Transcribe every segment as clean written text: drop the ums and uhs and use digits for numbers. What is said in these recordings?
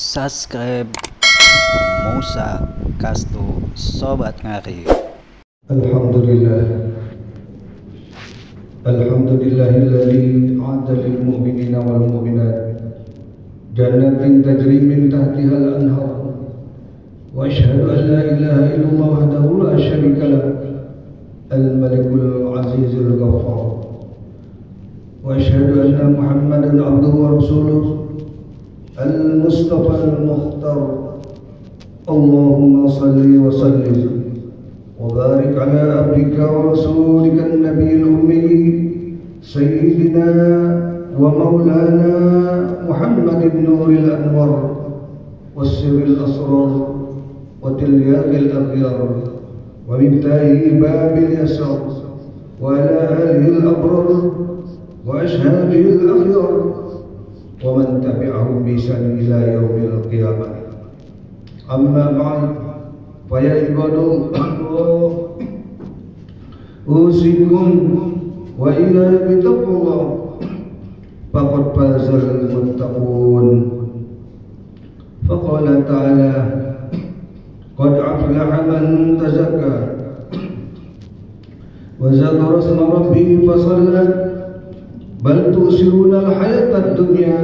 subscribe Musa Kastu Sobat Ngari. Alhamdulillahilladzi a'adda lil mu'minina wal mu'minat jannatin tajri min tahtiha al-anhar wa asyhadu an la ilaha illallah wahdahu la syarika lah al-malikul azizul ghaffar wa asyhadu anna muhammadan abduhu wa rasuluh al-mustafa al-mukhtar. Allahumma salli wa sallim وبارك على عبدك ورسولك النبي الأمي سيدنا ومولانا محمد النور الأنور والسر الأسرار وتلياق الأغيار ومفتاح باب اليسار وعلى آله الأبرار وأشهاده الأخيار ومن تبعهم بإحسان إلى يوم القيامة. أما بعد فيا عباد الله أوصيكم وإياي بتقوى الله فقد فاز المتقون. فقال تعالى قد أفلح من تزكى وذكر اسم ربه فصلى بل تؤثرون الحياة الدنيا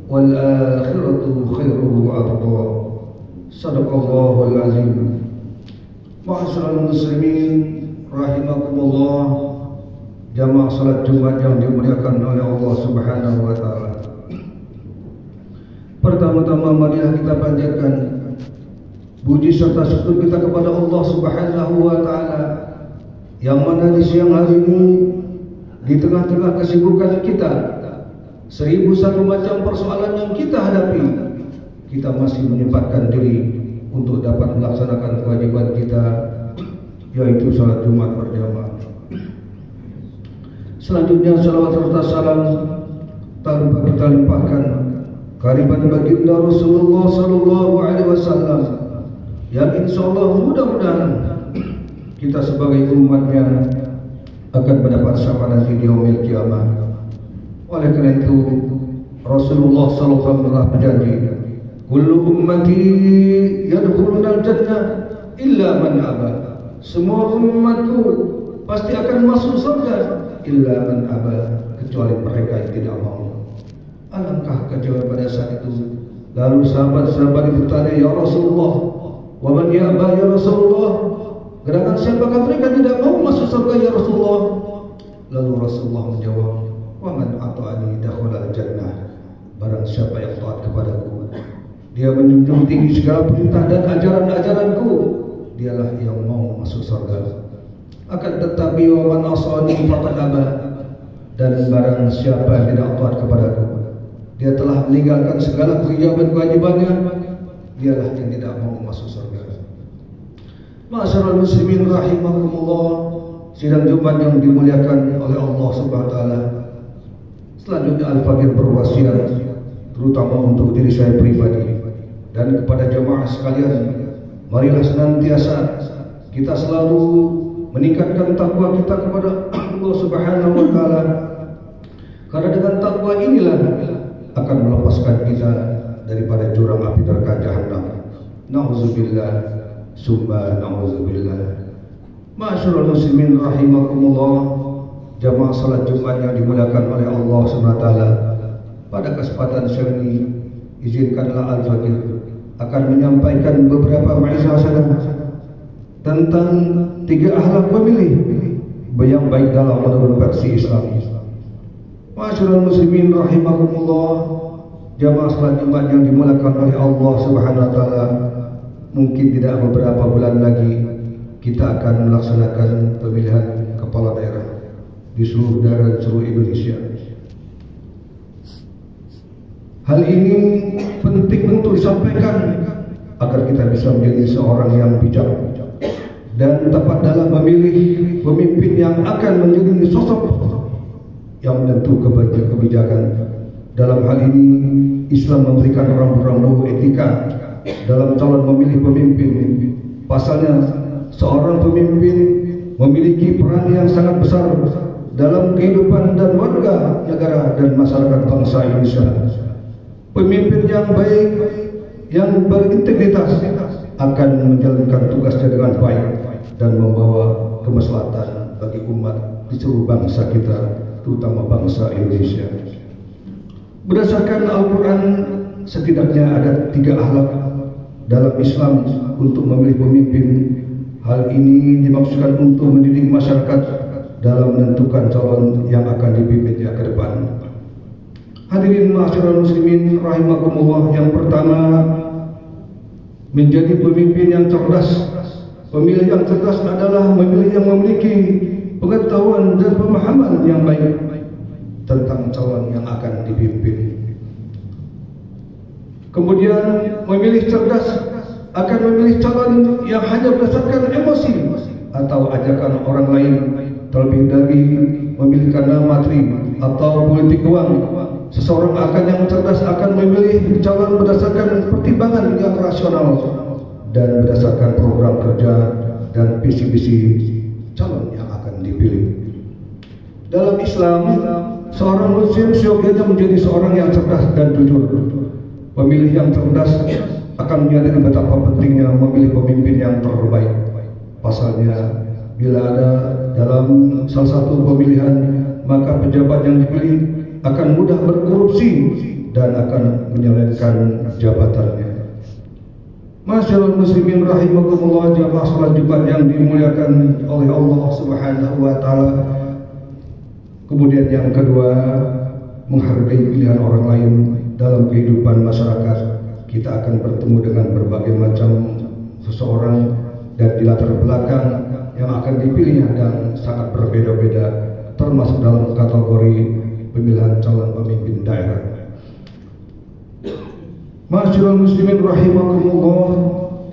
والآخرة خير وأبقى. Sadaqallahul azim. Ma'asyiral muslimin rahimakumullah, jamaah salat Jumat yang dimuliakan oleh Allah Subhanahu wa taala. Pertama-tama marilah kita panjatkan puji serta syukur kita kepada Allah Subhanahu wa taala yang mana di siang hari ini di tengah-tengah kesibukan kita 1001 macam persoalan yang kita hadapi, kita masih menyempatkan diri untuk dapat melaksanakan kewajiban kita, yaitu salat Jumat berjamaah. Selanjutnya salawat serta salam tak lupa kita limpahkan kehadiran baginda Rasulullah sallallahu alaihi wasallam yang insyaallah mudah-mudahan kita sebagai umatnya akan mendapat syafaat nanti di yaumil qiyamah. Oleh karena itu Rasulullah sallallahu alaihi wasallam telah berjanji, kullu ummati yadkhulunal jannah illa man aba. Semua umatku pasti akan masuk surga illa man aba, kecuali mereka yang tidak mau. Alangkah kecewa pada saat itu. Lalu sahabat-sahabat itu bertanya, ya Rasulullah, wa man ya'ba ya Rasulullah, gerangan siapakah mereka tidak mau masuk surga ya Rasulullah? Lalu Rasulullah menjawab, wa man ata'ani dakhalal jannah, barang siapa yang taat kepadaku, dia menjunjung tinggi segala perintah dan ajaran-ajaranku, dialah yang mau masuk surga. Akan tetapi wa man asani faqad aba, dan barang siapa yang tidak taat kepadaku, dia telah meninggalkan segala kewajiban-kewajibannya, dialah yang tidak mau masuk surga. Ma'asyiral muslimin rahimakumullah, sidang Jumat yang dimuliakan oleh Allah Subhanahu wa taala. Selanjutnya Al-Fakir berwasiat terutama untuk diri saya pribadi dan kepada jemaah sekalian, marilah senantiasa kita selalu meningkatkan takwa kita kepada Allah Subhanahu wa taala, karena dengan takwa inilah akan melepaskan kita daripada jurang api neraka jahanam. Nauzubillah summa nauzubillah. Ma'asyiral muslimin rahimakumullah, jamaah salat Jumat yang dimuliakan oleh Allah Subhanahu wa taala. Pada kesempatan ini izinkanlah Al-Fakir akan menyampaikan beberapa ma'izah tentang 3 akhlak pemilih yang baik dalam menurut versi Islam. Ma'asyiral muslimin rahimakumullah, jamaah salat Jumat yang dimuliakan oleh Allah Subhanahu wa taala, mungkin tidak beberapa bulan lagi kita akan melaksanakan pemilihan kepala daerah di seluruh daerah seluruh Indonesia. Hal ini penting untuk disampaikan agar kita bisa menjadi seorang yang bijak dan tepat dalam memilih pemimpin yang akan menjadi sosok yang menentukan kebijakan. Dalam hal ini Islam memberikan rambu-rambu etika dalam calon memilih pemimpin. Pasalnya seorang pemimpin memiliki peran yang sangat besar dalam kehidupan dan warga negara dan masyarakat bangsa Indonesia. Pemimpin yang baik, yang berintegritas akan menjalankan tugasnya dengan baik dan membawa kemaslahatan bagi umat di seluruh bangsa kita, terutama bangsa Indonesia. Berdasarkan Al-Quran, setidaknya ada 3 akhlak dalam Islam untuk memilih pemimpin. Hal ini dimaksudkan untuk mendidik masyarakat dalam menentukan calon yang akan dipimpinnya ke depan. Hadirin ma'asyiral muslimin rahimakumullah, yang pertama, menjadi pemimpin yang cerdas. Pemilih yang cerdas adalah memilih yang memiliki pengetahuan dan pemahaman yang baik tentang calon yang akan dipimpin. Kemudian memilih cerdas akan memilih calon yang hanya berdasarkan emosi atau ajakan orang lain, terlebih dari memilih karena materi atau politik uang. Seseorang yang cerdas akan memilih calon berdasarkan pertimbangan yang rasional dan berdasarkan program kerja dan visi-misi calon yang akan dipilih. Dalam Islam, seorang muslim seyogyanya menjadi seorang yang cerdas dan jujur. Pemilih yang cerdas akan menyadari betapa pentingnya memilih pemimpin yang terbaik. Pasalnya, bila ada dalam salah satu pemilihan, maka pejabat yang dipilih akan mudah berkorupsi dan akan menyalahkan jabatannya. Masyaallah muslimin rahimakumullah, jamaah salat Jumat yang dimuliakan oleh Allah Subhanahu wa taala. Kemudian yang kedua, menghargai pilihan orang lain dalam kehidupan masyarakat. Kita akan bertemu dengan berbagai macam seseorang dan di latar belakang yang akan dipilihnya dan sangat berbeda-beda, termasuk dalam kategori pemilihan calon pemimpin daerah. Masyaallah muslimin rahimakumullah,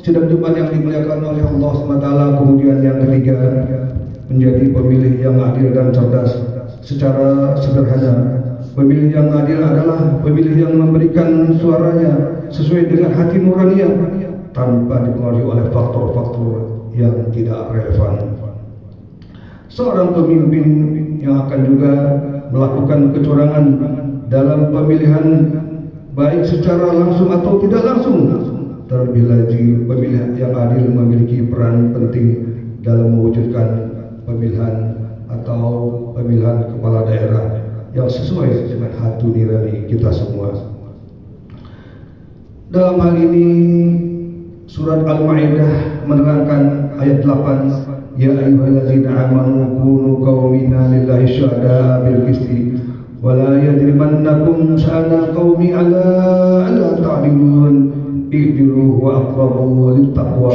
sidang Jumat yang dimuliakan oleh Allah SWT. Kemudian yang ketiga, menjadi pemilih yang adil dan cerdas. Secara sederhana, pemilih yang adil adalah pemilih yang memberikan suaranya sesuai dengan hati nuraninya tanpa dipengaruhi oleh faktor-faktor yang tidak relevan. Seorang pemimpin yang akan juga melakukan kecurangan dalam pemilihan, baik secara langsung atau tidak langsung. Terlebih lagi, pemilihan yang adil memiliki peran penting dalam mewujudkan pemilihan atau pemilihan kepala daerah yang sesuai dengan hati nurani kita semua. Dalam hal ini, surat Al-Maidah menerangkan ayat 8, ya ayyuhallazina amanu kunu qaumina lillahi syuhada'a bil qisti wa la yajrimannakum sa'ana qaumi ala alla ta'dilun i'dilu wa aqrabu littaqwa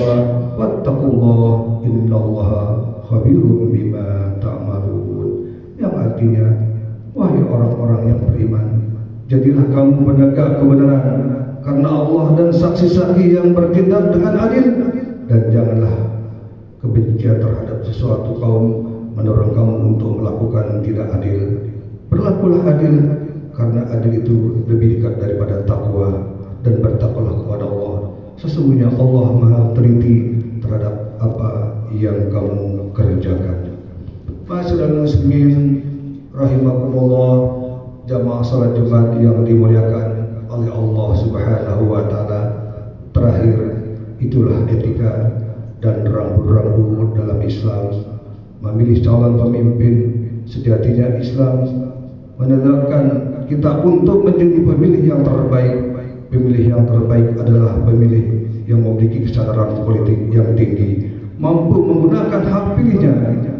wattaqullaha innallaha khabirun bima ta'malun. Yang artinya, wahai orang-orang yang beriman, jadilah kamu penegak kebenaran karena Allah dan saksi-saksi yang bertindak dengan adil, dan janganlah kebencian terhadap sesuatu kaum mendorong kamu untuk melakukan tidak adil. Berlakulah adil, karena adil itu lebih dekat daripada takwa, dan bertakwalah kepada Allah. Sesungguhnya Allah Maha teliti terhadap apa yang kamu kerjakan. Masyaallah muslimin rahimakumullah, jamaah salat Jumat yang dimuliakan oleh Allah Subhanahu wa taala. Terakhir, itulah etika dan rambu-rambu dalam Islam memilih calon pemimpin. Sejatinya Islam menandakan kita untuk menjadi pemilih yang terbaik. Pemilih yang terbaik adalah pemilih yang memiliki kesadaran politik yang tinggi, mampu menggunakan hak pilihnya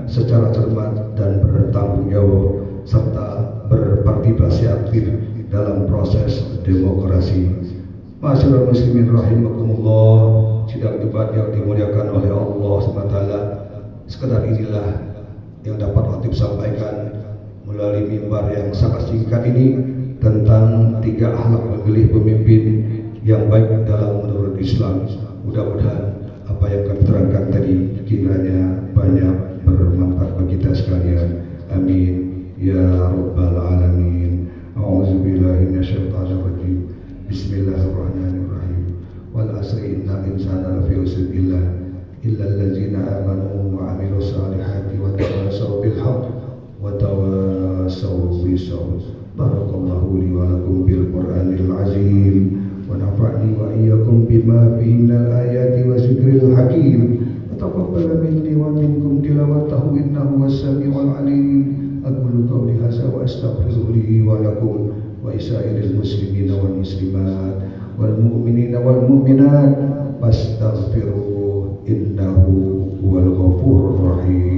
secara cermat dan bertanggung jawab, serta berpartisipasi aktif dalam proses demokrasi. Masyaallah muslimin rahimakumullah, sidang Jumat yang dimuliakan oleh Allah SWT. Sekedar inilah yang dapat Khatib sampaikan melalui mimbar yang sangat singkat ini tentang 3 akhlak memilih pemimpin yang baik dalam menurut Islam. Mudah-mudahan apa yang kami terangkan tadi kiranya banyak bermanfaat bagi kita sekalian. Amin ya rabbal alamin. A'udzubillahi minasyaitonir rajim. Bismillahirrahmanirrahim. Wal asri innal insana lafi khusr illa allazina amanu wa 'amilus solihati wa tawassaw bil haqq wa tawassaw bis sabr. Barakallahu li wa lakum bil Qur'anil azim wa nafa'ni wa iyyakum bima fihi minal ayati wa zikril hakim. Taqabbal minni wa minkum tilawatahu innahu was-sami'ul 'alim. Aqulu qawli hadza wa astaghfiru li wa lakum wa isairil muslimina wal muslimat wal mu'minina wal mu'minat fastaghfiruhu innahu huwal ghafurur rahim.